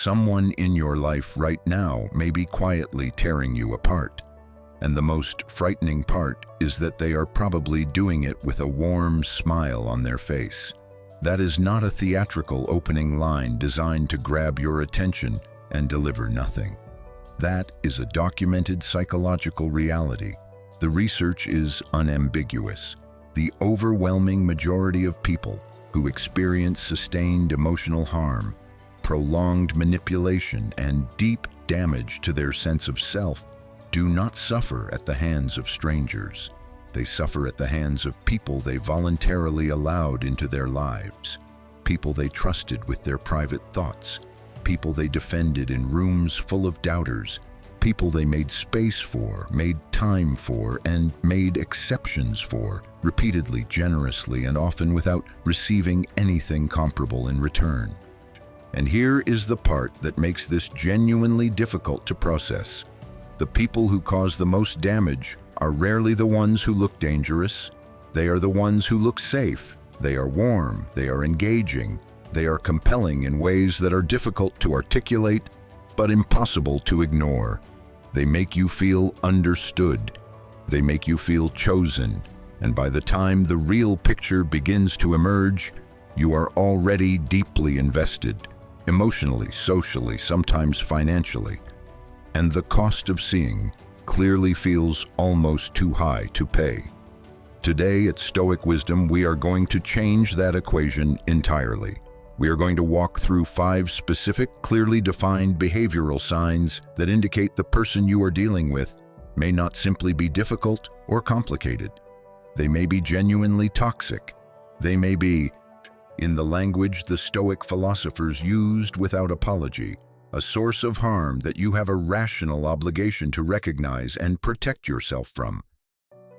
someone in your life right now may be quietly tearing you apart. And the most frightening part is that they are probably doing it with a warm smile on their face. That is not a theatrical opening line designed to grab your attention and deliver nothing. That is a documented psychological reality. The research is unambiguous. The overwhelming majority of people who experience sustained emotional harm, prolonged manipulation, and deep damage to their sense of self do not suffer at the hands of strangers. They suffer at the hands of people they voluntarily allowed into their lives, people they trusted with their private thoughts, people they defended in rooms full of doubters, people they made space for, made time for, and made exceptions for, repeatedly, generously, and often without receiving anything comparable in return. And here is the part that makes this genuinely difficult to process. The people who cause the most damage are rarely the ones who look dangerous. They are the ones who look safe. They are warm, they are engaging, they are compelling in ways that are difficult to articulate, but impossible to ignore. They make you feel understood. They make you feel chosen. And by the time the real picture begins to emerge, you are already deeply invested, emotionally, socially, sometimes financially. And the cost of seeing clearly feels almost too high to pay. Today at Stoic Wisdom, we are going to change that equation entirely. We are going to walk through 5 specific, clearly defined behavioral signs that indicate the person you are dealing with may not simply be difficult or complicated. They may be genuinely toxic. They may be, in the language the Stoic philosophers used without apology, a source of harm that you have a rational obligation to recognize and protect yourself from.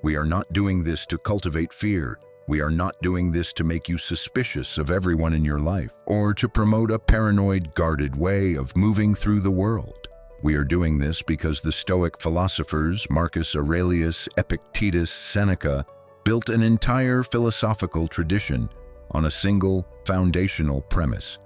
We are not doing this to cultivate fear. We are not doing this to make you suspicious of everyone in your life or to promote a paranoid, guarded way of moving through the world. We are doing this because the Stoic philosophers, Marcus Aurelius, Epictetus, Seneca, built an entire philosophical tradition on a single foundational premise: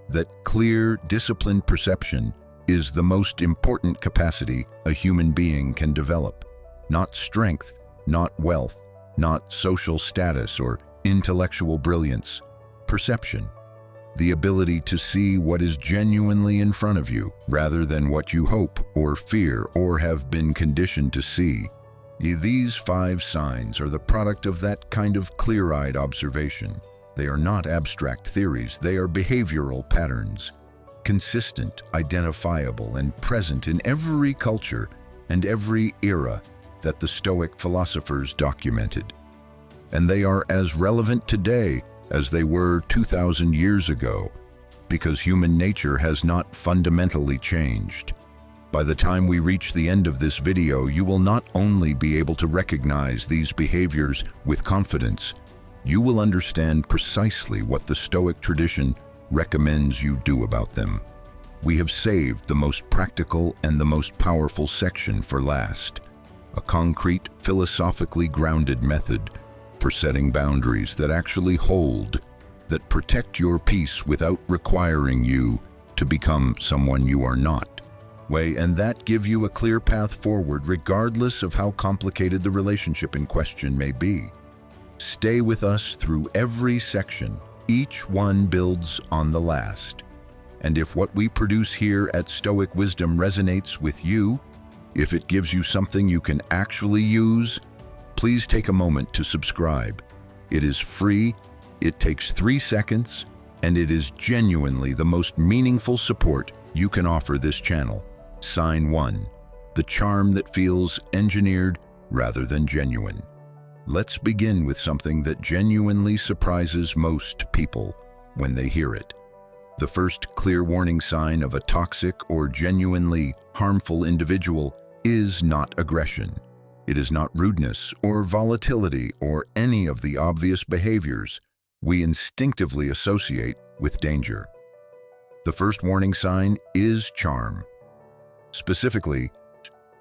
that clear, disciplined perception is the most important capacity a human being can develop. Not strength, not wealth, not social status or intellectual brilliance. Perception. The ability to see what is genuinely in front of you, rather than what you hope or fear or have been conditioned to see. These 5 signs are the product of that kind of clear-eyed observation. They are not abstract theories, they are behavioral patterns, consistent, identifiable, and present in every culture and every era that the Stoic philosophers documented. And they are as relevant today as they were 2,000 years ago, because human nature has not fundamentally changed. By the time we reach the end of this video, you will not only be able to recognize these behaviors with confidence, you will understand precisely what the Stoic tradition recommends you do about them. We have saved the most practical and the most powerful section for last: a concrete, philosophically grounded method for setting boundaries that actually hold, that protect your peace without requiring you to become someone you are not. And that give you a clear path forward regardless of how complicated the relationship in question may be. Stay with us through every section. Each one builds on the last. And if what we produce here at Stoic Wisdom resonates with you, if it gives you something you can actually use, please take a moment to subscribe. It is free, it takes 3 seconds, and it is genuinely the most meaningful support you can offer this channel. Sign 1. The charm that feels engineered rather than genuine. Let's begin with something that genuinely surprises most people when they hear it. The first clear warning sign of a toxic or genuinely harmful individual is not aggression. It is not rudeness or volatility or any of the obvious behaviors we instinctively associate with danger. The first warning sign is charm. Specifically,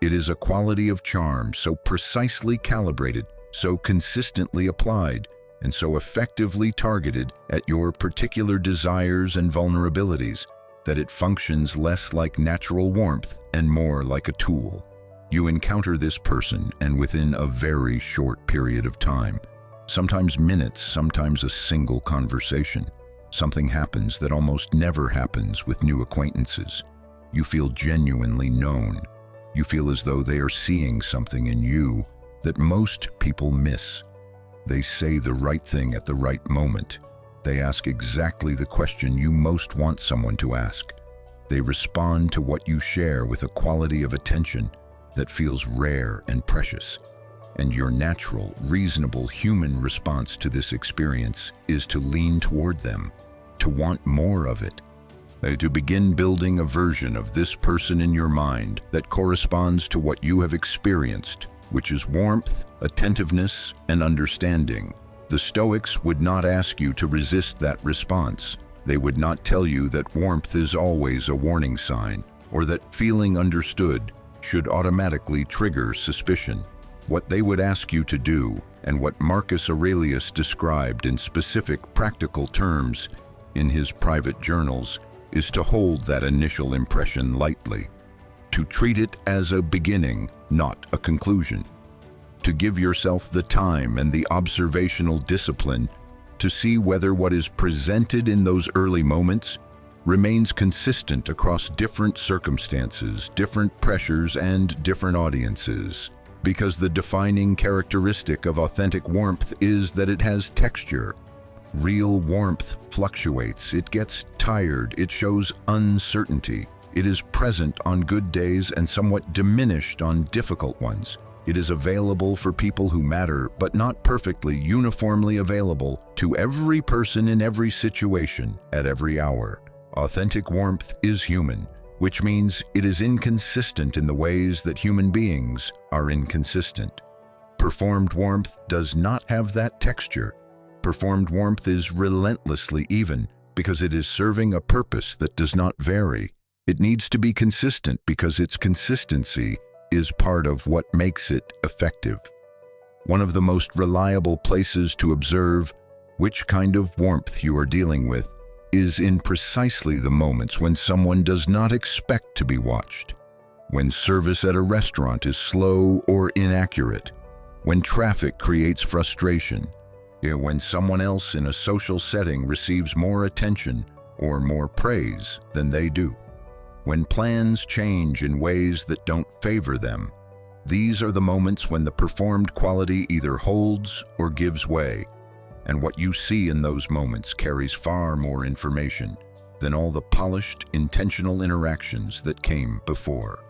it is a quality of charm so precisely calibrated, so consistently applied, and so effectively targeted at your particular desires and vulnerabilities that it functions less like natural warmth and more like a tool. You encounter this person, and within a very short period of time, sometimes minutes, sometimes a single conversation, something happens that almost never happens with new acquaintances. You feel genuinely known. You feel as though they are seeing something in you that most people miss. They say the right thing at the right moment. They ask exactly the question you most want someone to ask. They respond to what you share with a quality of attention that feels rare and precious. And your natural, reasonable human response to this experience is to lean toward them, to want more of it, to begin building a version of this person in your mind that corresponds to what you have experienced, which is warmth, attentiveness, and understanding. The Stoics would not ask you to resist that response. They would not tell you that warmth is always a warning sign, or that feeling understood should automatically trigger suspicion. What they would ask you to do, and what Marcus Aurelius described in specific practical terms in his private journals, is to hold that initial impression lightly, to treat it as a beginning, not a conclusion, to give yourself the time and the observational discipline to see whether what is presented in those early moments remains consistent across different circumstances, different pressures, and different audiences. Because the defining characteristic of authentic warmth is that it has texture. Real warmth fluctuates, it gets tired, it shows uncertainty. It is present on good days and somewhat diminished on difficult ones. It is available for people who matter, but not perfectly uniformly available to every person in every situation at every hour. Authentic warmth is human, which means it is inconsistent in the ways that human beings are inconsistent. Performed warmth does not have that texture. Performed warmth is relentlessly even because it is serving a purpose that does not vary. It needs to be consistent because its consistency is part of what makes it effective. One of the most reliable places to observe which kind of warmth you are dealing with is in precisely the moments when someone does not expect to be watched, when service at a restaurant is slow or inaccurate, when traffic creates frustration, when someone else in a social setting receives more attention or more praise than they do, when plans change in ways that don't favor them. These are the moments when the performed quality either holds or gives way. And what you see in those moments carries far more information than all the polished, intentional interactions that came before.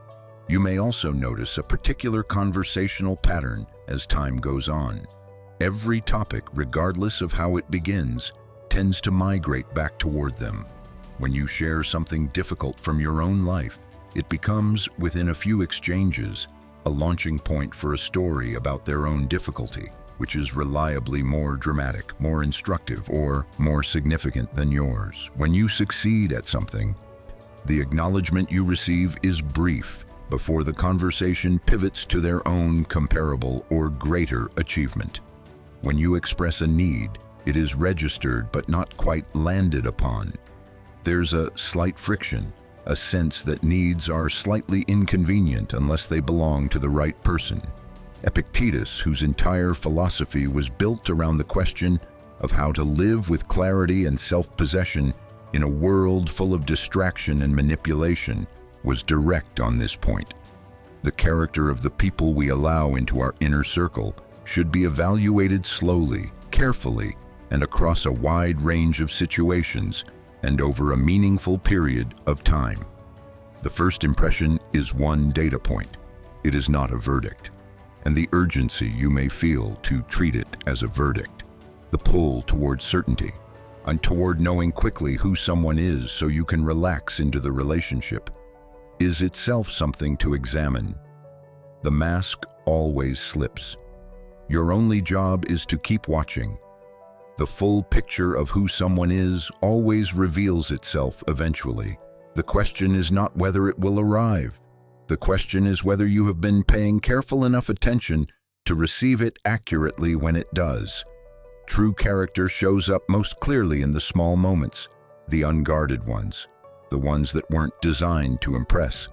You may also notice a particular conversational pattern as time goes on. Every topic, regardless of how it begins, tends to migrate back toward them. When you share something difficult from your own life, it becomes, within a few exchanges, a launching point for a story about their own difficulty, which is reliably more dramatic, more instructive, or more significant than yours. When you succeed at something, the acknowledgement you receive is brief before the conversation pivots to their own comparable or greater achievement. When you express a need, it is registered but not quite landed upon. There's a slight friction, a sense that needs are slightly inconvenient unless they belong to the right person. Epictetus, whose entire philosophy was built around the question of how to live with clarity and self-possession in a world full of distraction and manipulation, was direct on this point. The character of the people we allow into our inner circle should be evaluated slowly, carefully, and across a wide range of situations and over a meaningful period of time. The first impression is one data point. It is not a verdict. And the urgency you may feel to treat it as a verdict, the pull toward certainty, and toward knowing quickly who someone is so you can relax into the relationship, is itself something to examine. The mask always slips. Your only job is to keep watching. The full picture of who someone is always reveals itself eventually. The question is not whether it will arrive. The question is whether you have been paying careful enough attention to receive it accurately when it does. True character shows up most clearly in the small moments, the unguarded ones, the ones that weren't designed to impress.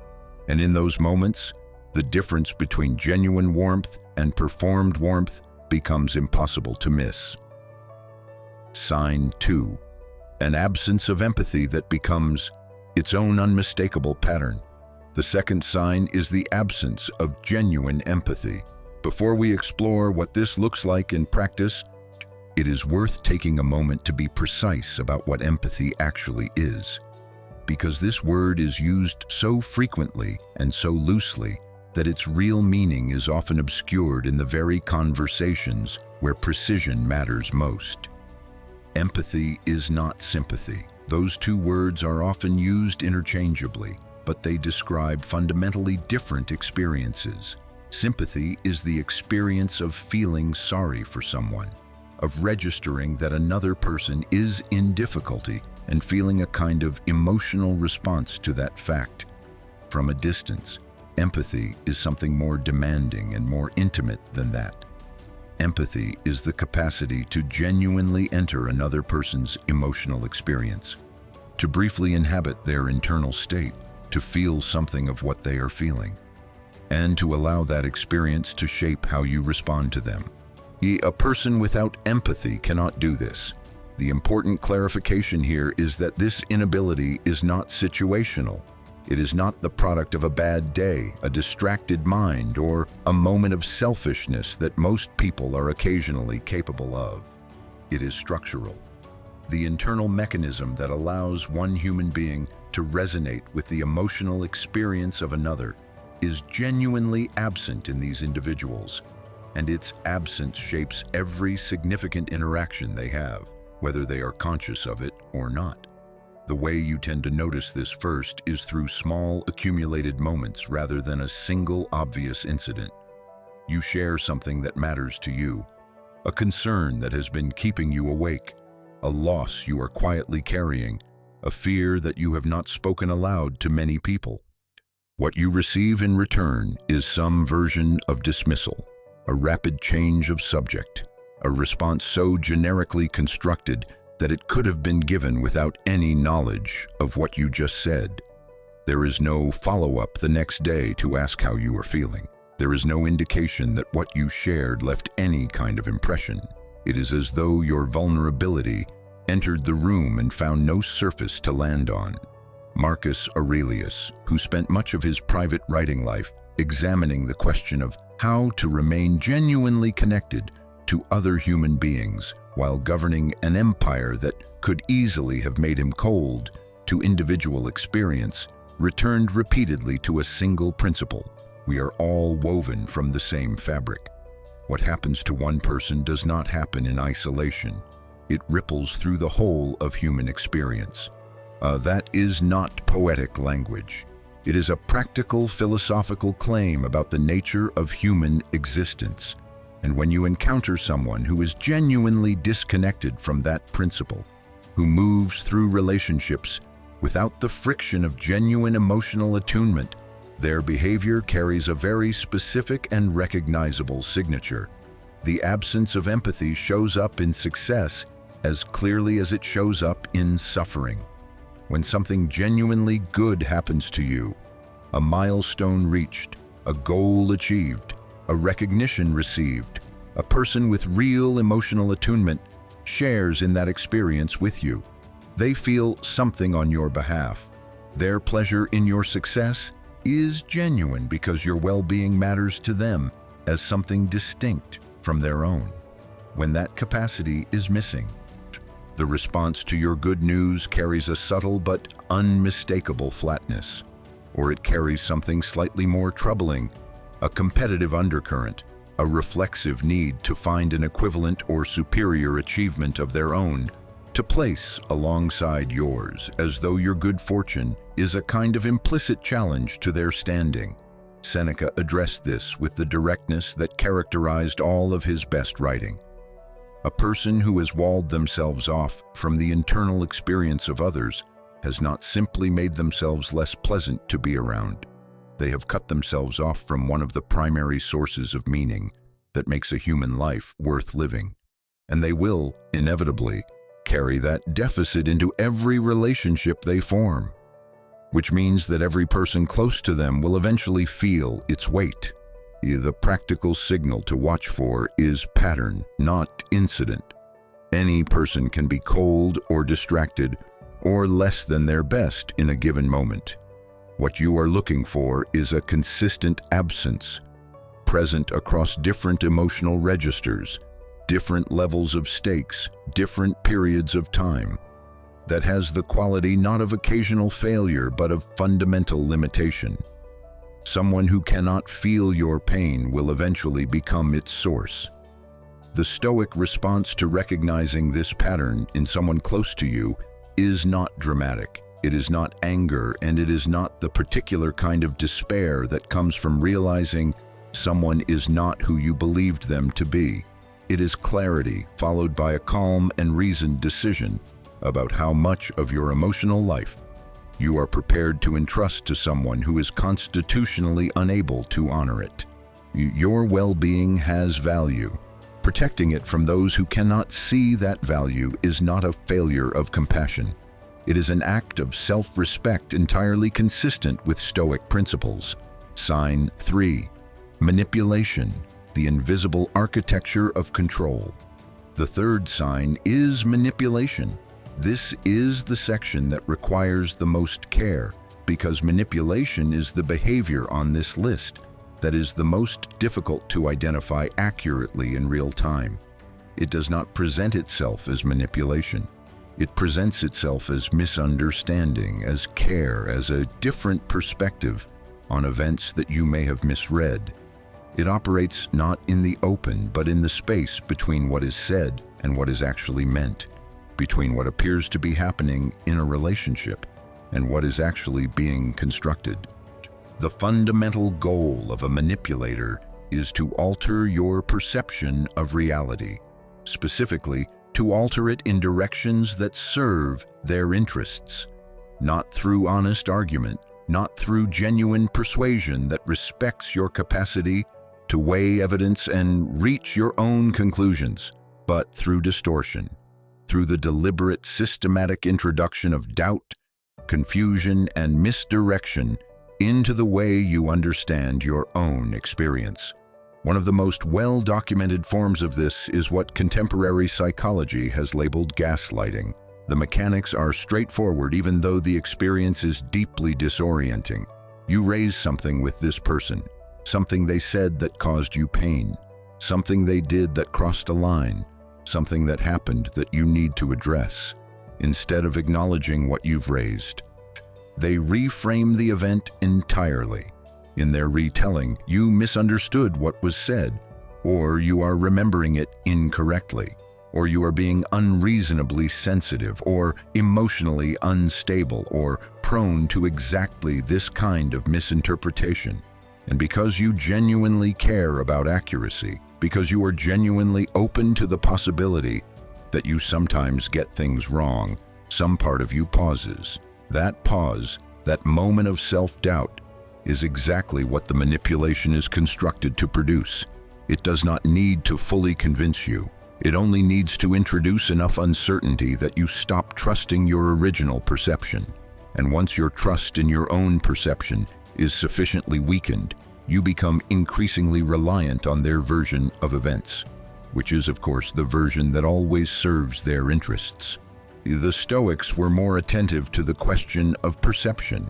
And in those moments, the difference between genuine warmth and performed warmth becomes impossible to miss. Sign 2. An absence of empathy that becomes its own unmistakable pattern. The second sign is the absence of genuine empathy. Before we explore what this looks like in practice, it is worth taking a moment to be precise about what empathy actually is, because this word is used so frequently and so loosely that its real meaning is often obscured in the very conversations where precision matters most. Empathy is not sympathy. Those two words are often used interchangeably, but they describe fundamentally different experiences. Sympathy is the experience of feeling sorry for someone, of registering that another person is in difficulty and feeling a kind of emotional response to that fact. From a distance, empathy is something more demanding and more intimate than that. Empathy is the capacity to genuinely enter another person's emotional experience, to briefly inhabit their internal state, to feel something of what they are feeling, and to allow that experience to shape how you respond to them. A person without empathy cannot do this. The important clarification here is that this inability is not situational. It is not the product of a bad day, a distracted mind, or a moment of selfishness that most people are occasionally capable of. It is structural. The internal mechanism that allows one human being to resonate with the emotional experience of another is genuinely absent in these individuals, and its absence shapes every significant interaction they have, whether they are conscious of it or not. The way you tend to notice this first is through small, accumulated moments rather than a single obvious incident. You share something that matters to you, a concern that has been keeping you awake, a loss you are quietly carrying, a fear that you have not spoken aloud to many people. What you receive in return is some version of dismissal, a rapid change of subject, a response so generically constructed that it could have been given without any knowledge of what you just said. There is no follow-up the next day to ask how you are feeling. There is no indication that what you shared left any kind of impression. It is as though your vulnerability entered the room and found no surface to land on. Marcus Aurelius, who spent much of his private writing life examining the question of how to remain genuinely connected to other human beings while governing an empire that could easily have made him cold to individual experience, returned repeatedly to a single principle: we are all woven from the same fabric. What happens to one person does not happen in isolation. It ripples through the whole of human experience. That is not poetic language. It is a practical philosophical claim about the nature of human existence. And when you encounter someone who is genuinely disconnected from that principle, who moves through relationships without the friction of genuine emotional attunement, their behavior carries a very specific and recognizable signature. The absence of empathy shows up in success as clearly as it shows up in suffering. When something genuinely good happens to you, a milestone reached, a goal achieved, a recognition received, a person with real emotional attunement shares in that experience with you. They feel something on your behalf. Their pleasure in your success is genuine because your well-being matters to them as something distinct from their own. When that capacity is missing, the response to your good news carries a subtle but unmistakable flatness, or it carries something slightly more troubling, a competitive undercurrent, a reflexive need to find an equivalent or superior achievement of their own to place alongside yours, as though your good fortune is a kind of implicit challenge to their standing. Seneca addressed this with the directness that characterized all of his best writing. A person who has walled themselves off from the internal experience of others has not simply made themselves less pleasant to be around. They have cut themselves off from one of the primary sources of meaning that makes a human life worth living. And they will, inevitably, carry that deficit into every relationship they form. which means that every person close to them will eventually feel its weight. The practical signal to watch for is pattern, not incident. Any person can be cold or distracted or less than their best in a given moment. What you are looking for is a consistent absence, present across different emotional registers, different levels of stakes, different periods of time, that has the quality not of occasional failure but of fundamental limitation. Someone who cannot feel your pain will eventually become its source. The Stoic response to recognizing this pattern in someone close to you is not dramatic. It is not anger, and it is not the particular kind of despair that comes from realizing someone is not who you believed them to be. It is clarity, followed by a calm and reasoned decision about how much of your emotional life you are prepared to entrust to someone who is constitutionally unable to honor it. Your well-being has value. Protecting it from those who cannot see that value is not a failure of compassion. It is an act of self-respect entirely consistent with Stoic principles. Sign 3. Manipulation, the invisible architecture of control. The third sign is manipulation. This is the section that requires the most care, because manipulation is the behavior on this list that is the most difficult to identify accurately in real time. It does not present itself as manipulation. It presents itself as misunderstanding, as care, as a different perspective on events that you may have misread. It operates not in the open, but in the space between what is said and what is actually meant, between what appears to be happening in a relationship and what is actually being constructed. The fundamental goal of a manipulator is to alter your perception of reality, specifically to alter it in directions that serve their interests, not through honest argument, not through genuine persuasion that respects your capacity to weigh evidence and reach your own conclusions, but through distortion, through the deliberate, systematic introduction of doubt, confusion, and misdirection into the way you understand your own experience. One of the most well-documented forms of this is what contemporary psychology has labeled gaslighting. The mechanics are straightforward, even though the experience is deeply disorienting. You raise something with this person, something they said that caused you pain, something they did that crossed a line, something that happened that you need to address. Instead of acknowledging what you've raised, they reframe the event entirely. In their retelling, you misunderstood what was said, or you are remembering it incorrectly, or you are being unreasonably sensitive, or emotionally unstable, or prone to exactly this kind of misinterpretation. And because you genuinely care about accuracy, because you are genuinely open to the possibility that you sometimes get things wrong, some part of you pauses. That pause, that moment of self-doubt, is exactly what the manipulation is constructed to produce. It does not need to fully convince you. It only needs to introduce enough uncertainty that you stop trusting your original perception. And once your trust in your own perception is sufficiently weakened, you become increasingly reliant on their version of events, which is, of course, the version that always serves their interests. The Stoics were more attentive to the question of perception,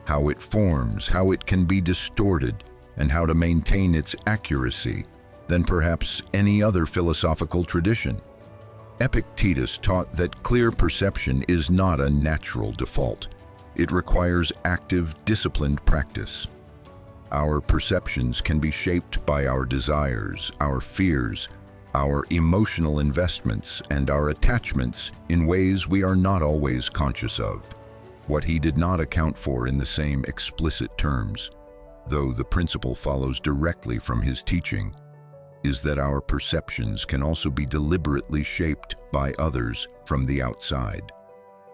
how it forms, how it can be distorted, and how to maintain its accuracy, than perhaps any other philosophical tradition. Epictetus taught that clear perception is not a natural default. It requires active, disciplined practice. Our perceptions can be shaped by our desires, our fears, our emotional investments, and our attachments in ways we are not always conscious of. What he did not account for in the same explicit terms, though the principle follows directly from his teaching, is that our perceptions can also be deliberately shaped by others from the outside.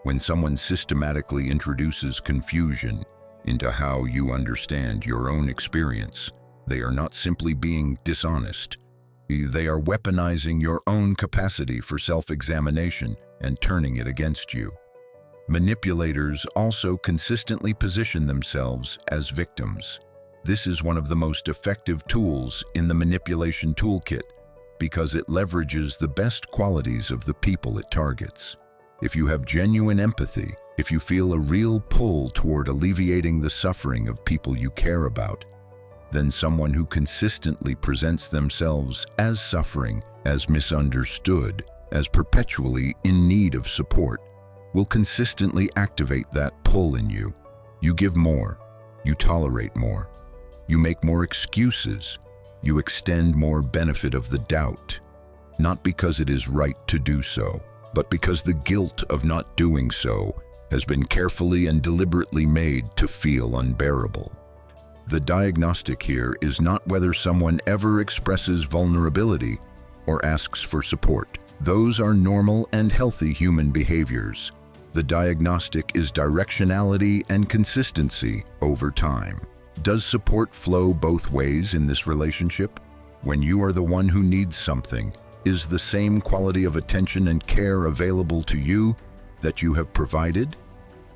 When someone systematically introduces confusion into how you understand your own experience, they are not simply being dishonest. They are weaponizing your own capacity for self-examination and turning it against you. Manipulators also consistently position themselves as victims. This is one of the most effective tools in the manipulation toolkit because it leverages the best qualities of the people it targets. If you have genuine empathy, if you feel a real pull toward alleviating the suffering of people you care about, then someone who consistently presents themselves as suffering, as misunderstood, as perpetually in need of support, will consistently activate that pull in you. You give more, you tolerate more, you make more excuses, you extend more benefit of the doubt, not because it is right to do so, but because the guilt of not doing so has been carefully and deliberately made to feel unbearable. The diagnostic here is not whether someone ever expresses vulnerability or asks for support. Those are normal and healthy human behaviors. The diagnostic is directionality and consistency over time. Does support flow both ways in this relationship? When you are the one who needs something, is the same quality of attention and care available to you that you have provided?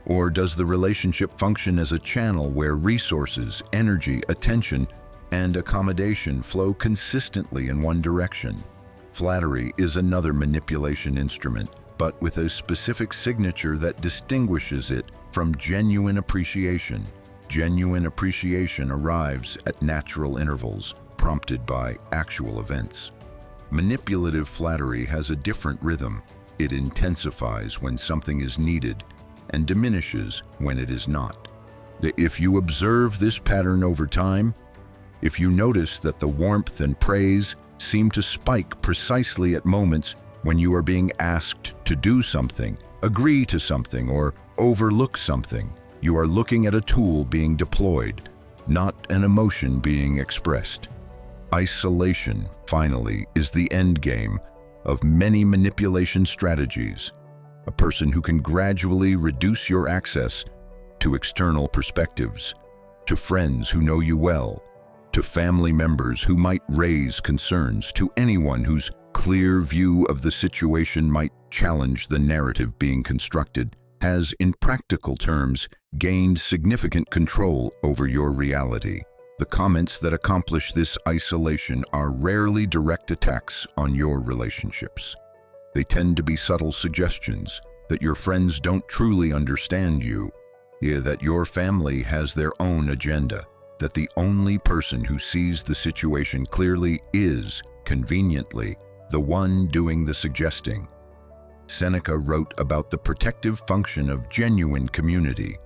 Or does the relationship function as a channel where resources, energy, attention, and accommodation flow consistently in one direction? Flattery is another manipulation instrument, but with a specific signature that distinguishes it from genuine appreciation. Genuine appreciation arrives at natural intervals, prompted by actual events. Manipulative flattery has a different rhythm. It intensifies when something is needed and diminishes when it is not. If you observe this pattern over time, if you notice that the warmth and praise seem to spike precisely at moments when you are being asked to do something, agree to something, or overlook something, you are looking at a tool being deployed, not an emotion being expressed. Isolation, finally, is the end game of many manipulation strategies. A person who can gradually reduce your access to external perspectives, to friends who know you well, to family members who might raise concerns, to anyone whose clear view of the situation might challenge the narrative being constructed, has, in practical terms, gained significant control over your reality. The comments that accomplish this isolation are rarely direct attacks on your relationships. They tend to be subtle suggestions that your friends don't truly understand you, that your family has their own agenda, that the only person who sees the situation clearly is, conveniently, the one doing the suggesting. Seneca wrote about the protective function of genuine community,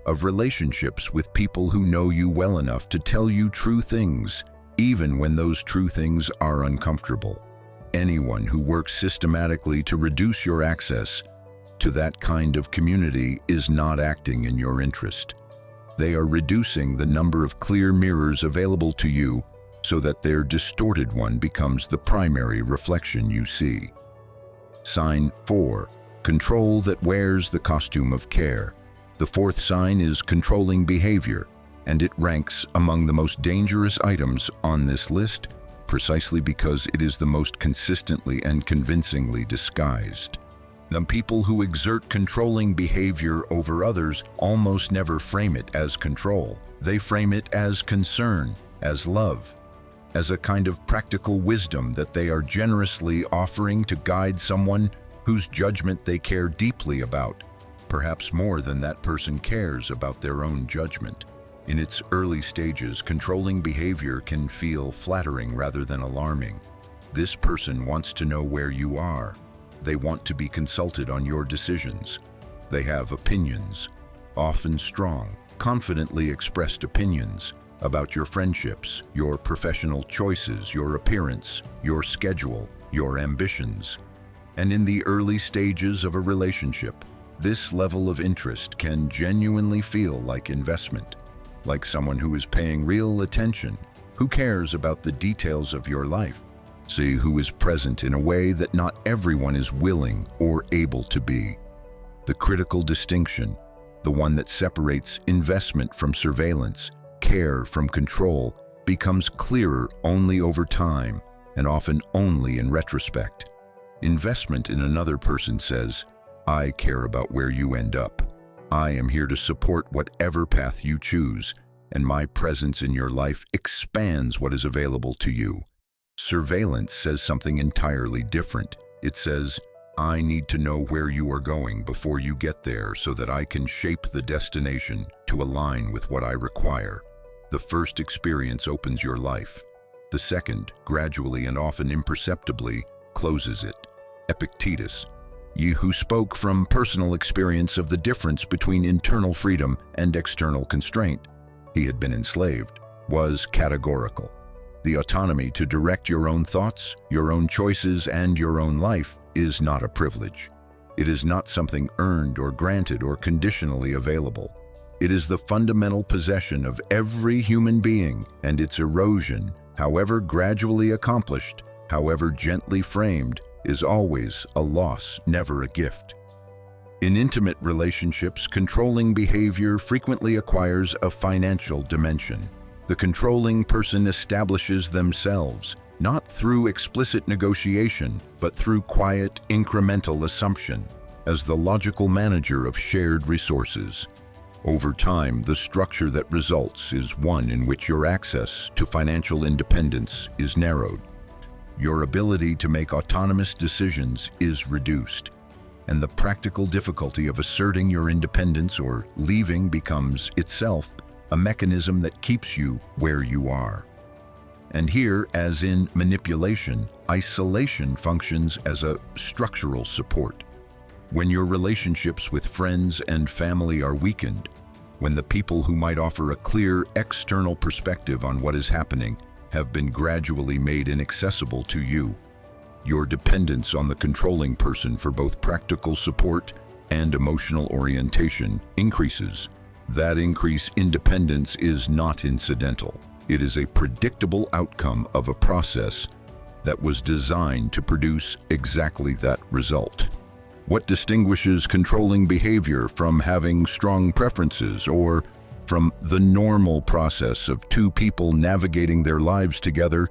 of relationships with people who know you well enough to tell you true things, even when those true things are uncomfortable. Anyone who works systematically to reduce your access to that kind of community is not acting in your interest. They are reducing the number of clear mirrors available to you so that their distorted one becomes the primary reflection you see. Sign 4. Control that wears the costume of care. The fourth sign is controlling behavior, and it ranks among the most dangerous items on this list precisely because it is the most consistently and convincingly disguised. The people who exert controlling behavior over others almost never frame it as control. They frame it as concern, as love, as a kind of practical wisdom that they are generously offering to guide someone whose judgment they care deeply about, perhaps more than that person cares about their own judgment. In its early stages, controlling behavior can feel flattering rather than alarming. This person wants to know where you are. They want to be consulted on your decisions. They have opinions, often strong, confidently expressed opinions about your friendships, your professional choices, your appearance, your schedule, your ambitions. And in the early stages of a relationship, this level of interest can genuinely feel like investment, like someone who is paying real attention, who cares about the details of your life, who is present in a way that not everyone is willing or able to be. The critical distinction, the one that separates investment from surveillance, care from control, becomes clearer only over time and often only in retrospect. Investment in another person says, I care about where you end up. I am here to support whatever path you choose, and my presence in your life expands what is available to you. Surveillance says something entirely different. It says, I need to know where you are going before you get there so that I can shape the destination to align with what I require. The first experience opens your life. The second, gradually and often imperceptibly, closes it. Epictetus, who spoke from personal experience of the difference between internal freedom and external constraint, he had been enslaved, was categorical. The autonomy to direct your own thoughts, your own choices, and your own life is not a privilege. It is not something earned or granted or conditionally available. It is the fundamental possession of every human being, and its erosion, however gradually accomplished, however gently framed, is always a loss, never a gift. In intimate relationships, controlling behavior frequently acquires a financial dimension. The controlling person establishes themselves, not through explicit negotiation, but through quiet, incremental assumption, as the logical manager of shared resources. Over time, the structure that results is one in which your access to financial independence is narrowed. Your ability to make autonomous decisions is reduced, and the practical difficulty of asserting your independence or leaving becomes itself a mechanism that keeps you where you are. And here, as in manipulation, isolation functions as a structural support. When your relationships with friends and family are weakened, when the people who might offer a clear external perspective on what is happening have been gradually made inaccessible to you, your dependence on the controlling person for both practical support and emotional orientation increases. That increased independence is not incidental. It is a predictable outcome of a process that was designed to produce exactly that result. What distinguishes controlling behavior from having strong preferences or from the normal process of two people navigating their lives together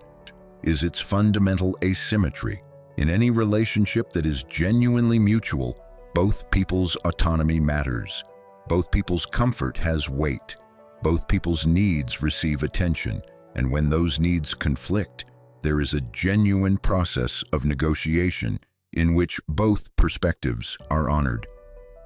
is its fundamental asymmetry. In any relationship that is genuinely mutual, both people's autonomy matters. Both people's comfort has weight. Both people's needs receive attention. And when those needs conflict, there is a genuine process of negotiation in which both perspectives are honored.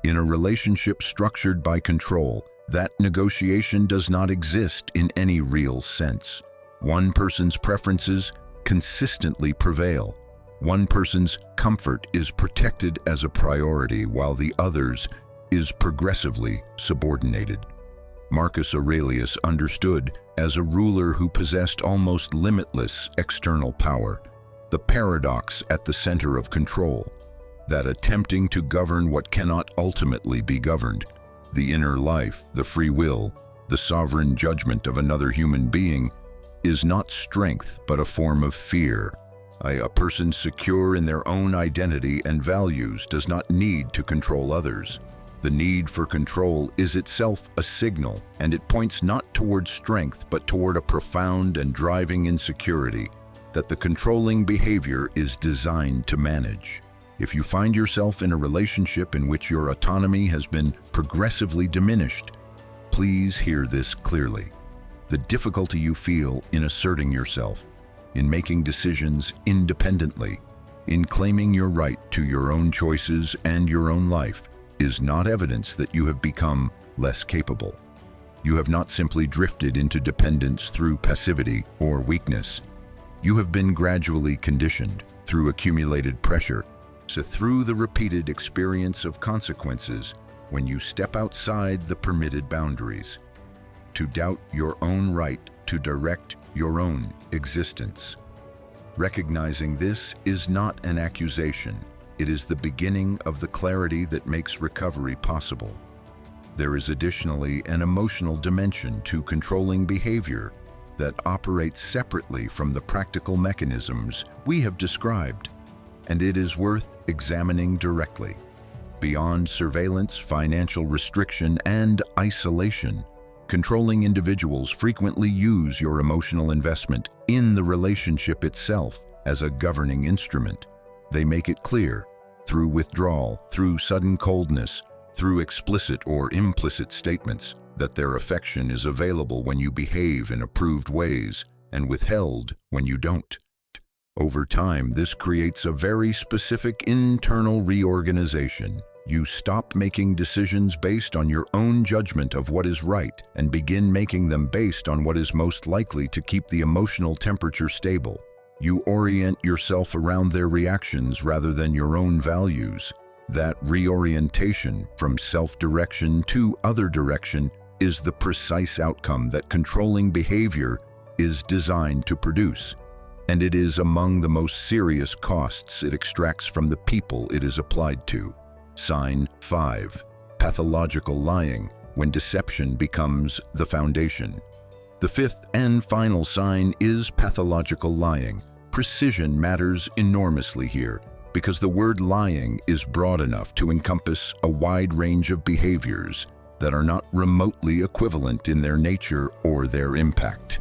In a relationship structured by control, that negotiation does not exist in any real sense. One person's preferences consistently prevail. One person's comfort is protected as a priority, while the other's is progressively subordinated. Marcus Aurelius understood, as a ruler who possessed almost limitless external power, the paradox at the center of control, that attempting to govern what cannot ultimately be governed, the inner life, the free will, the sovereign judgment of another human being, is not strength but a form of fear. A person secure in their own identity and values does not need to control others. The need for control is itself a signal, and it points not toward strength but toward a profound and driving insecurity that the controlling behavior is designed to manage. If you find yourself in a relationship in which your autonomy has been progressively diminished, please hear this clearly. The difficulty you feel in asserting yourself, in making decisions independently, in claiming your right to your own choices and your own life, is not evidence that you have become less capable. You have not simply drifted into dependence through passivity or weakness. You have been gradually conditioned through accumulated pressure, so through the repeated experience of consequences when you step outside the permitted boundaries, to doubt your own right to direct your own existence. Recognizing this is not an accusation. It is the beginning of the clarity that makes recovery possible. There is additionally an emotional dimension to controlling behavior that operates separately from the practical mechanisms we have described, and it is worth examining directly. Beyond surveillance, financial restriction, and isolation, controlling individuals frequently use your emotional investment in the relationship itself as a governing instrument. They make it clear, through withdrawal, through sudden coldness, through explicit or implicit statements that their affection is available when you behave in approved ways and withheld when you don't. Over time, this creates a very specific internal reorganization. You stop making decisions based on your own judgment of what is right and begin making them based on what is most likely to keep the emotional temperature stable. You orient yourself around their reactions rather than your own values. That reorientation from self-direction to other direction is the precise outcome that controlling behavior is designed to produce, and it is among the most serious costs it extracts from the people it is applied to. Sign 5. Pathological lying, when deception becomes the foundation. The fifth and final sign is pathological lying. Precision matters enormously here, because the word lying is broad enough to encompass a wide range of behaviors that are not remotely equivalent in their nature or their impact.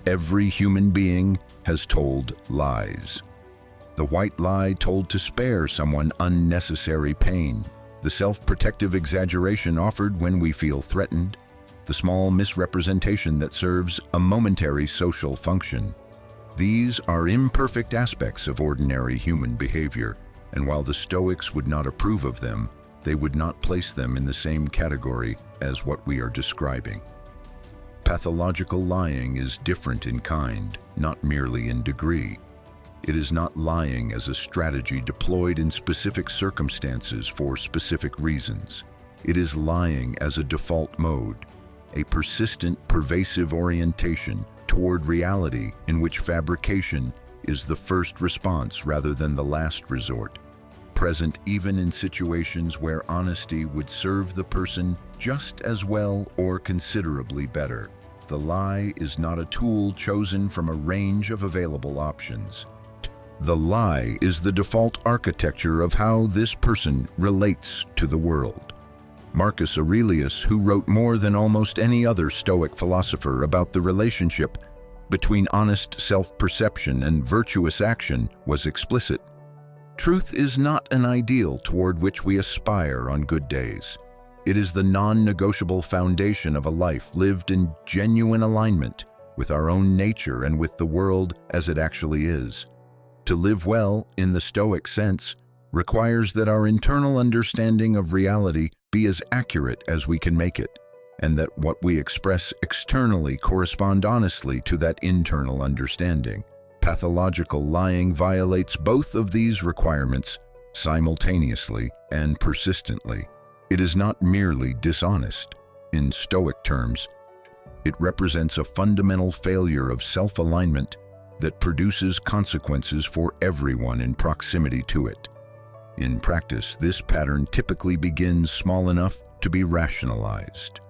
Every human being has told lies. The white lie told to spare someone unnecessary pain, the self-protective exaggeration offered when we feel threatened, the small misrepresentation that serves a momentary social function. These are imperfect aspects of ordinary human behavior, and while the Stoics would not approve of them, they would not place them in the same category as what we are describing. Pathological lying is different in kind, not merely in degree. It is not lying as a strategy deployed in specific circumstances for specific reasons. It is lying as a default mode, a persistent, pervasive orientation toward reality in which fabrication is the first response rather than the last resort, present even in situations where honesty would serve the person just as well or considerably better. The lie is not a tool chosen from a range of available options. The lie is the default architecture of how this person relates to the world. Marcus Aurelius, who wrote more than almost any other Stoic philosopher about the relationship between honest self-perception and virtuous action, was explicit. Truth is not an ideal toward which we aspire on good days. It is the non-negotiable foundation of a life lived in genuine alignment with our own nature and with the world as it actually is. To live well, in the Stoic sense, requires that our internal understanding of reality be as accurate as we can make it, and that what we express externally correspond honestly to that internal understanding. Pathological lying violates both of these requirements simultaneously and persistently. It is not merely dishonest. In Stoic terms, it represents a fundamental failure of self-alignment that produces consequences for everyone in proximity to it. In practice, this pattern typically begins small enough to be rationalized.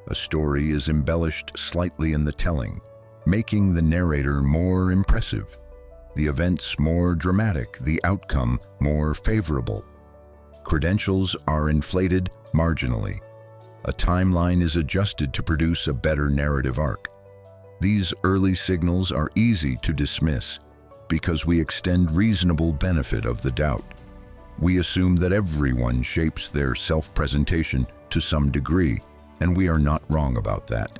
A story is embellished slightly in the telling, making the narrator more impressive, the events more dramatic, the outcome more favorable. Credentials are inflated marginally. A timeline is adjusted to produce a better narrative arc. These early signals are easy to dismiss because we extend reasonable benefit of the doubt. We assume that everyone shapes their self-presentation to some degree, and we are not wrong about that.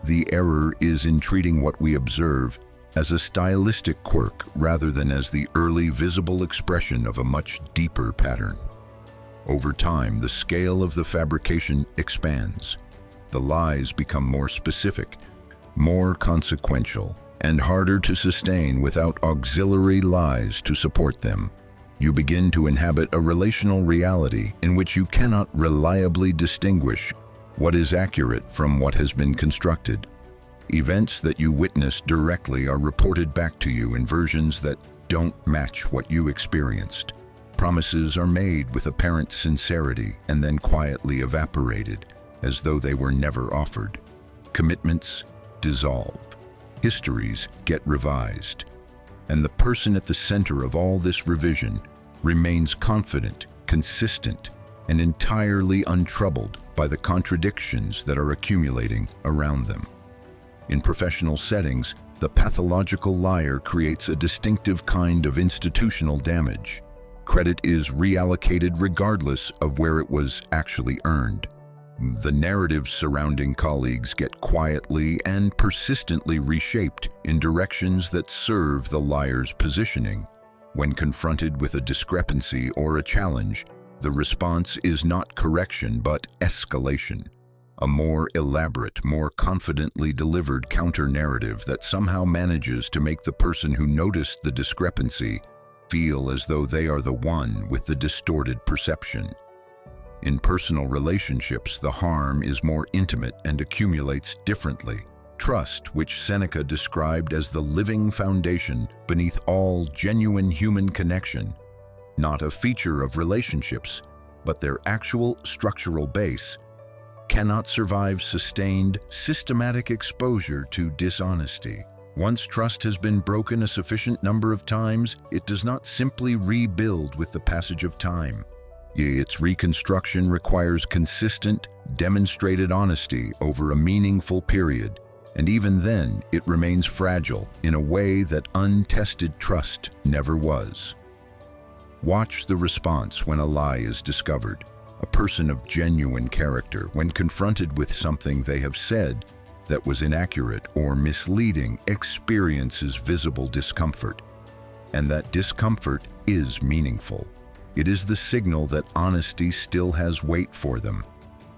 The error is in treating what we observe as a stylistic quirk rather than as the early visible expression of a much deeper pattern. Over time, the scale of the fabrication expands. The lies become more specific, more consequential, and harder to sustain without auxiliary lies to support them. You begin to inhabit a relational reality in which you cannot reliably distinguish what is accurate from what has been constructed. Events that you witness directly are reported back to you in versions that don't match what you experienced. Promises are made with apparent sincerity and then quietly evaporated, as though they were never offered. Commitments dissolve. Histories get revised. And the person at the center of all this revision remains confident, consistent, and entirely untroubled by the contradictions that are accumulating around them. In professional settings, the pathological liar creates a distinctive kind of institutional damage. Credit is reallocated regardless of where it was actually earned. The narratives surrounding colleagues get quietly and persistently reshaped in directions that serve the liar's positioning. When confronted with a discrepancy or a challenge, the response is not correction but escalation. A more elaborate, more confidently delivered counter-narrative that somehow manages to make the person who noticed the discrepancy feel as though they are the one with the distorted perception. In personal relationships, the harm is more intimate and accumulates differently. Trust, which Seneca described as the living foundation beneath all genuine human connection, not a feature of relationships, but their actual structural base, cannot survive sustained, systematic exposure to dishonesty. Once trust has been broken a sufficient number of times, it does not simply rebuild with the passage of time. Its reconstruction requires consistent, demonstrated honesty over a meaningful period, and even then, it remains fragile in a way that untested trust never was. Watch the response when a lie is discovered. A person of genuine character, when confronted with something they have said that was inaccurate or misleading, experiences visible discomfort, and that discomfort is meaningful. It is the signal that honesty still has weight for them,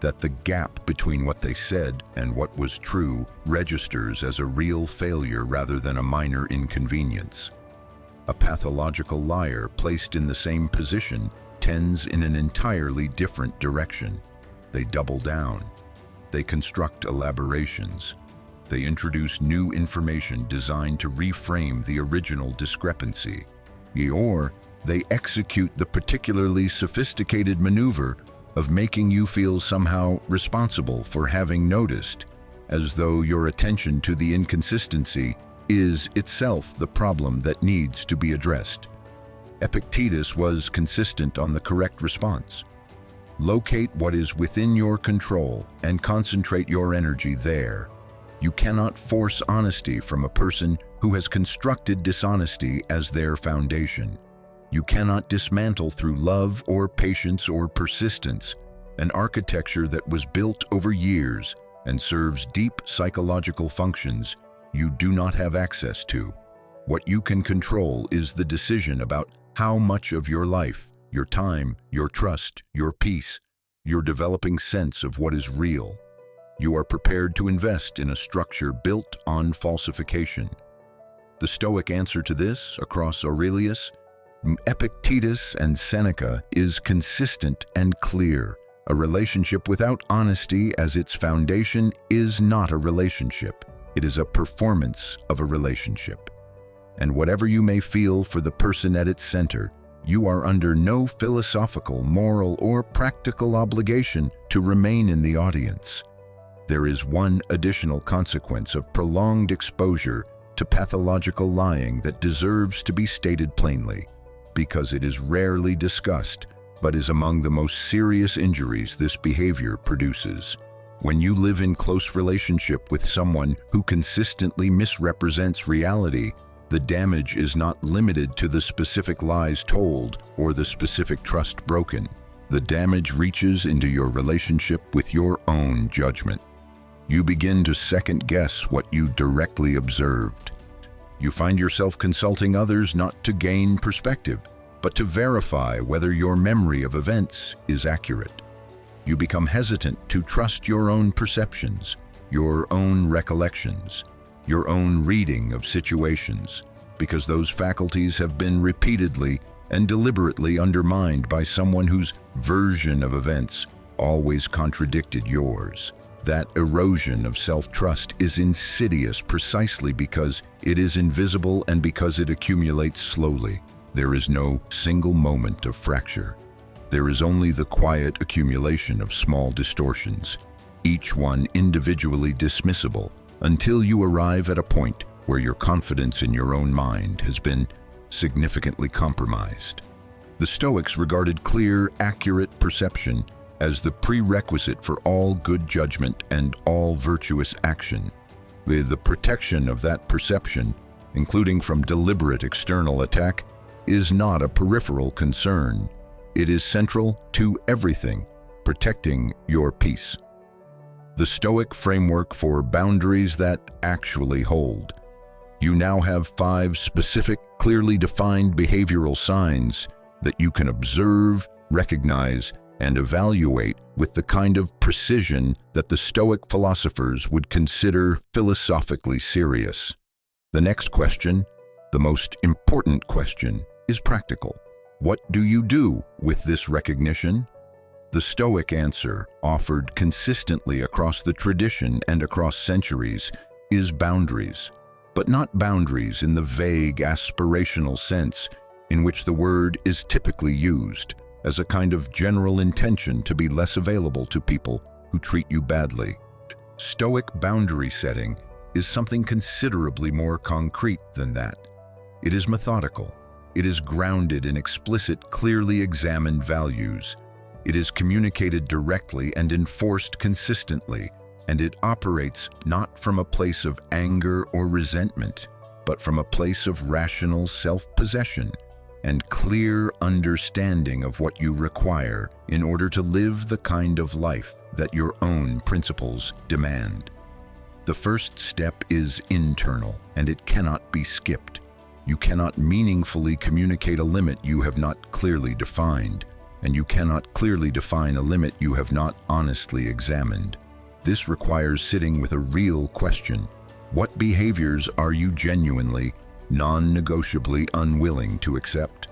that the gap between what they said and what was true registers as a real failure rather than a minor inconvenience. A pathological liar placed in the same position tends in an entirely different direction. They double down. They construct elaborations. They introduce new information designed to reframe the original discrepancy. Or they execute the particularly sophisticated maneuver of making you feel somehow responsible for having noticed, as though your attention to the inconsistency is itself the problem that needs to be addressed. Epictetus was consistent on the correct response. Locate what is within your control and concentrate your energy there. You cannot force honesty from a person who has constructed dishonesty as their foundation. You cannot dismantle through love or patience or persistence an architecture that was built over years and serves deep psychological functions you do not have access to. What you can control is the decision about how much of your life, your time, your trust, your peace, your developing sense of what is real. You are prepared to invest in a structure built on falsification. The Stoic answer to this, across Aurelius, Epictetus, and Seneca, is consistent and clear. A relationship without honesty as its foundation is not a relationship. It is a performance of a relationship. And whatever you may feel for the person at its center, you are under no philosophical, moral, or practical obligation to remain in the audience. There is one additional consequence of prolonged exposure to pathological lying that deserves to be stated plainly, because it is rarely discussed, but is among the most serious injuries this behavior produces. When you live in close relationship with someone who consistently misrepresents reality, the damage is not limited to the specific lies told or the specific trust broken. The damage reaches into your relationship with your own judgment. You begin to second-guess what you directly observed. You find yourself consulting others not to gain perspective, but to verify whether your memory of events is accurate. You become hesitant to trust your own perceptions, your own recollections, your own reading of situations, because those faculties have been repeatedly and deliberately undermined by someone whose version of events always contradicted yours. That erosion of self-trust is insidious precisely because it is invisible and because it accumulates slowly. There is no single moment of fracture. There is only the quiet accumulation of small distortions, each one individually dismissible, until you arrive at a point where your confidence in your own mind has been significantly compromised. The Stoics regarded clear, accurate perception as the prerequisite for all good judgment and all virtuous action. With the protection of that perception, including from deliberate external attack, is not a peripheral concern. It is central to everything, protecting your peace. The Stoic framework for boundaries that actually hold. You now have 5 specific, clearly defined behavioral signs that you can observe, recognize, and evaluate with the kind of precision that the Stoic philosophers would consider philosophically serious. The next question, the most important question, is practical. What do you do with this recognition? The Stoic answer, offered consistently across the tradition and across centuries, is boundaries. But not boundaries in the vague, aspirational sense in which the word is typically used, as a kind of general intention to be less available to people who treat you badly. Stoic boundary setting is something considerably more concrete than that. It is methodical. It is grounded in explicit, clearly examined values. It is communicated directly and enforced consistently, and it operates not from a place of anger or resentment, but from a place of rational self-possession and clear understanding of what you require in order to live the kind of life that your own principles demand. The first step is internal, and it cannot be skipped. You cannot meaningfully communicate a limit you have not clearly defined, and you cannot clearly define a limit you have not honestly examined. This requires sitting with a real question. What behaviors are you genuinely, non-negotiably unwilling to accept?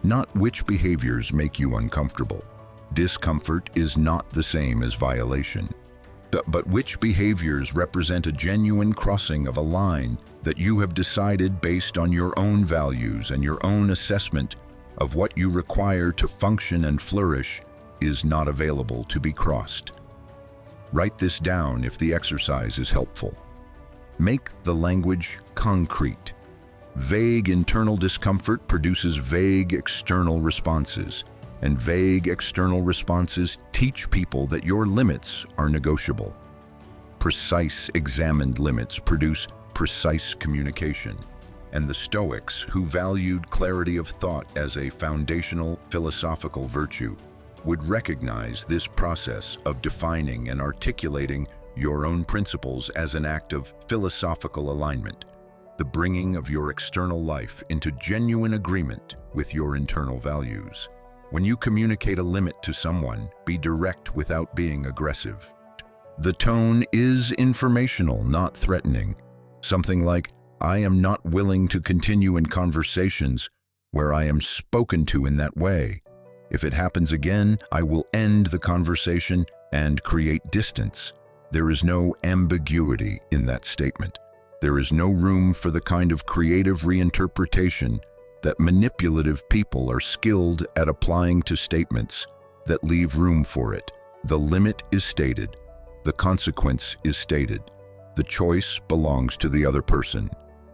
Not which behaviors make you uncomfortable. Discomfort is not the same as violation. But which behaviors represent a genuine crossing of a line that you have decided based on your own values and your own assessment of what you require to function and flourish is not available to be crossed. Write this down if the exercise is helpful. Make the language concrete. Vague internal discomfort produces vague external responses, and vague external responses teach people that your limits are negotiable. Precise, examined limits produce precise communication, and the Stoics, who valued clarity of thought as a foundational philosophical virtue, would recognize this process of defining and articulating your own principles as an act of philosophical alignment, the bringing of your external life into genuine agreement with your internal values. When you communicate a limit to someone, be direct without being aggressive. The tone is informational, not threatening. Something like, "I am not willing to continue in conversations where I am spoken to in that way. If it happens again, I will end the conversation and create distance." There is no ambiguity in that statement. There is no room for the kind of creative reinterpretation that manipulative people are skilled at applying to statements that leave room for it. The limit is stated. The consequence is stated. The choice belongs to the other person.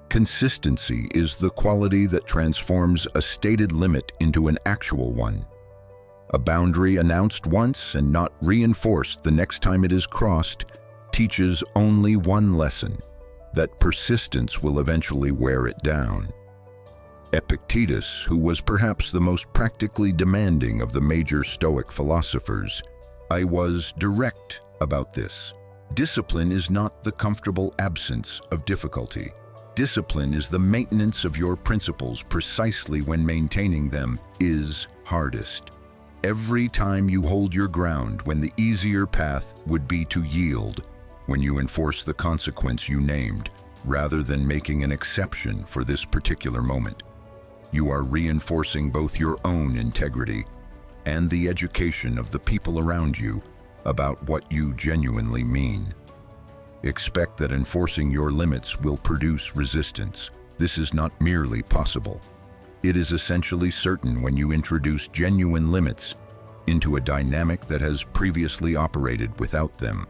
Consistency is the quality that transforms a stated limit into an actual one. A boundary announced once and not reinforced the next time it is crossed teaches only one lesson, that persistence will eventually wear it down. Epictetus, who was perhaps the most practically demanding of the major Stoic philosophers, was direct about this. Discipline is not the comfortable absence of difficulty. Discipline is the maintenance of your principles precisely when maintaining them is hardest. Every time you hold your ground when the easier path would be to yield, when you enforce the consequence you named, rather than making an exception for this particular moment, you are reinforcing both your own integrity and the education of the people around you about what you genuinely mean. Expect that enforcing your limits will produce resistance. This is not merely possible. It is essentially certain when you introduce genuine limits into a dynamic that has previously operated without them.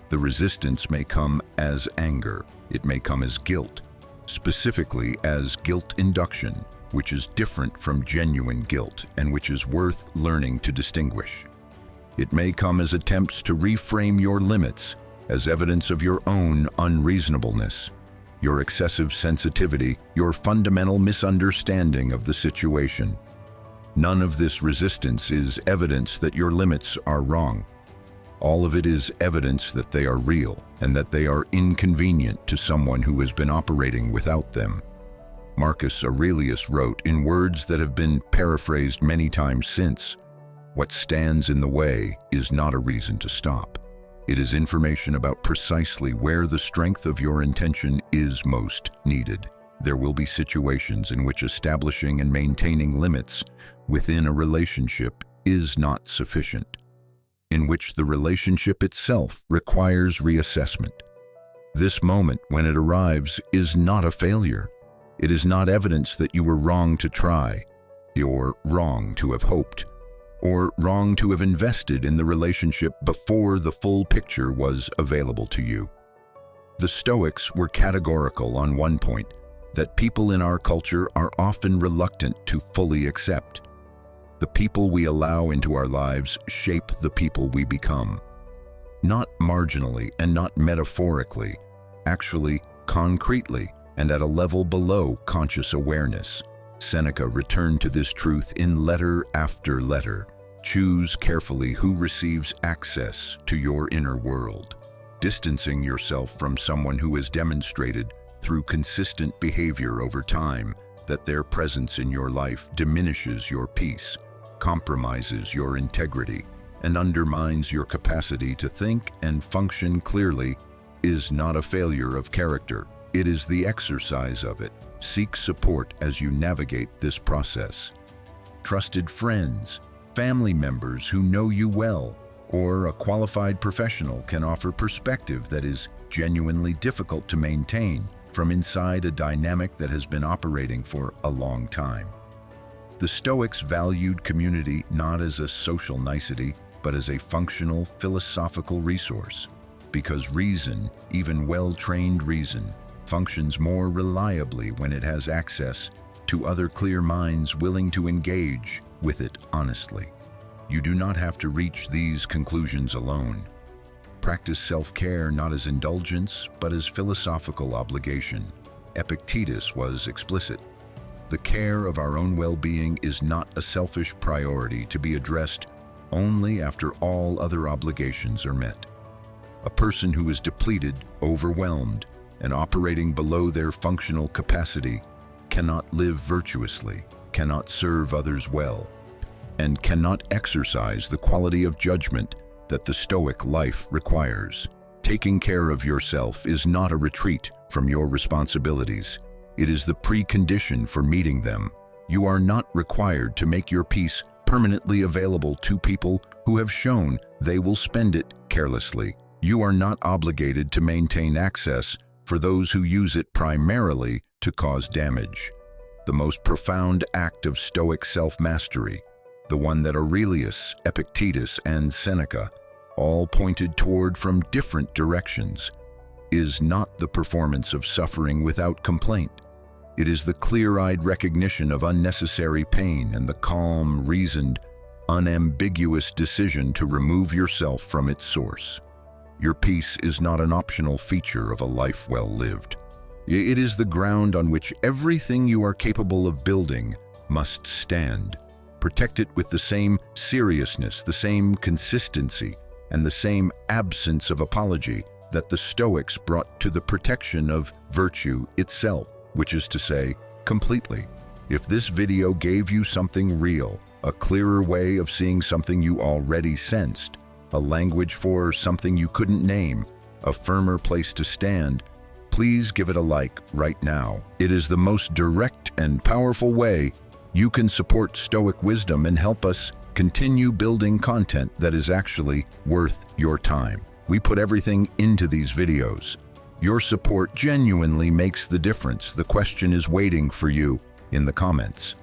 The resistance may come as anger. It may come as guilt, specifically as guilt induction, which is different from genuine guilt and which is worth learning to distinguish. It may come as attempts to reframe your limits as evidence of your own unreasonableness. your excessive sensitivity, your fundamental misunderstanding of the situation. None of this resistance is evidence that your limits are wrong. All of it is evidence that they are real and that they are inconvenient to someone who has been operating without them. Marcus Aurelius wrote, in words that have been paraphrased many times since, "What stands in the way is not a reason to stop. It is information about precisely where the strength of your intention is most needed." There will be situations in which establishing and maintaining limits within a relationship is not sufficient, in which the relationship itself requires reassessment. This moment, when it arrives, is not a failure. It is not evidence that you were wrong to try, or wrong to have hoped, or wrong to have invested in the relationship before the full picture was available to you. The Stoics were categorical on one point, that people in our culture are often reluctant to fully accept. The people we allow into our lives shape the people we become. Not marginally and not metaphorically, actually concretely and at a level below conscious awareness. Seneca returned to this truth in letter after letter. Choose carefully who receives access to your inner world. Distancing yourself from someone who has demonstrated through consistent behavior over time that their presence in your life diminishes your peace, compromises your integrity, and undermines your capacity to think and function clearly is not a failure of character. It is the exercise of it. Seek support as you navigate this process. Trusted friends, family members who know you well, or a qualified professional can offer perspective that is genuinely difficult to maintain from inside a dynamic that has been operating for a long time. The Stoics valued community not as a social nicety, but as a functional philosophical resource, because reason, even well-trained reason, functions more reliably when it has access to other clear minds willing to engage with it honestly. You do not have to reach these conclusions alone. Practice self-care not as indulgence, but as philosophical obligation. Epictetus was explicit. The care of our own well-being is not a selfish priority to be addressed only after all other obligations are met. A person who is depleted, overwhelmed, and operating below their functional capacity cannot live virtuously, cannot serve others well, and cannot exercise the quality of judgment that the Stoic life requires. Taking care of yourself is not a retreat from your responsibilities. It is the precondition for meeting them. You are not required to make your peace permanently available to people who have shown they will spend it carelessly. You are not obligated to maintain access for those who use it primarily to cause damage. The most profound act of Stoic self-mastery, the one that Aurelius, Epictetus, and Seneca all pointed toward from different directions, is not the performance of suffering without complaint. It is the clear-eyed recognition of unnecessary pain and the calm, reasoned, unambiguous decision to remove yourself from its source. Your peace is not an optional feature of a life well lived. It is the ground on which everything you are capable of building must stand. Protect it with the same seriousness, the same consistency, and the same absence of apology that the Stoics brought to the protection of virtue itself, which is to say, completely. If this video gave you something real, a clearer way of seeing something you already sensed, a language for something you couldn't name, a firmer place to stand, please give it a like right now. It is the most direct and powerful way you can support Stoic wisdom and help us continue building content that is actually worth your time. We put everything into these videos. Your support genuinely makes the difference. The question is waiting for you in the comments.